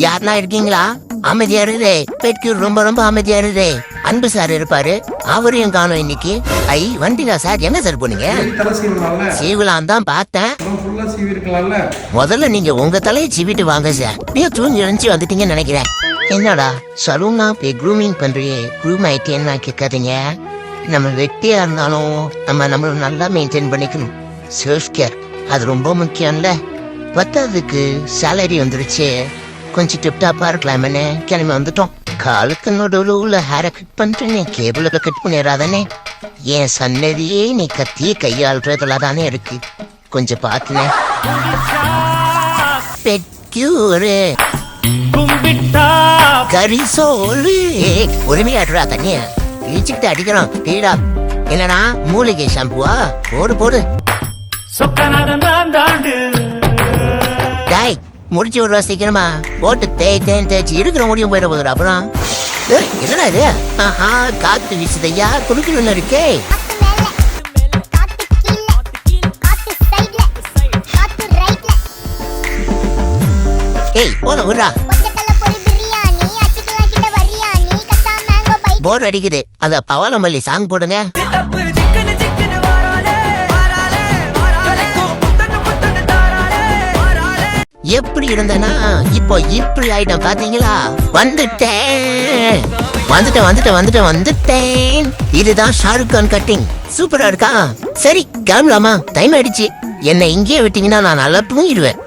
யாருன்னா இருக்கீங்களா? அமைதியா இருதே, பெட்கியூர் ரொம்ப ரொம்ப அமைதியா இருதே. அன்பு சார் இருப்பாரு, அவரையும் காணும் இன்னைக்கு. ஐ வண்டிலா சார், என்ன சார் போனீங்க? சீவலாம் தான் பார்த்தேன். முதல்ல நீங்க உங்க தலையை சீவிட்டு வாங்க சார். நீ தூங்கி எழுந்துச்சு வந்துட்டீங்கன்னு நினைக்கிறேன். என்னடா சலூனா போய் க்ரூமிங் பண்றியே, க்ரூம் ஆயிட்டேன்னு கேட்காதீங்க. நம்ம வெட்டியா இருந்தாலும் நம்மள நல்லா மெயின்டைன் பண்ணிக்கணும். செல்ஃப் கேர் அது ரொம்ப முக்கியம்ல. பத்தாவதுக்கு சேலரி வந்துருச்சு, கொஞ்சம் டிப்டாப்பா இருக்கலாமே கிளம்பி வந்துட்டோம். காலுக்கு நடுவுல ஹேரை கட் பண்ணிட்டு கேபிள கட் பண்ணிடாதானே. என் சன்னதியே நீ கத்திய கையாளுறதுல தானே இருக்கு. கொஞ்சம் பாத்துனேன். பெட்கியூரு கரிசோலு உரிமையாடுறா தண்ணிய இழிச்சுக்கிட்டு அடிக்கிறோம். டீடா என்னன்னா மூலிகை ஷாம்புவா? போடு போடு. டாய் முடிச்சு விடுறா சீக்கிரமா. போட்டு தேய்ச்சி இருக்கிற முடியும் போயிட போதுடா. அப்புறம் என்னடா இது? ஆஹா காத்து வீசுதையா, குடுக்கணும்னு இருக்கே. ஏய் போன விடுறா, போர் அடிக்குது. அத பவளமல்லி சாங் போடுங்க. எப்படி இருந்தனா இப்போ இப்படி ஆயிட்டேன் பாத்தீங்களா? வந்துட்டேன். இதுதான் ஷாருக் கான் கட்டிங். சூப்பரா இருக்கா? சரி கிளம்பலாமா? டைம் ஆயிடுச்சு. என்னை இங்கேயே விட்டீங்கன்னா நான் நல்லா தூங்கிடுவேன்.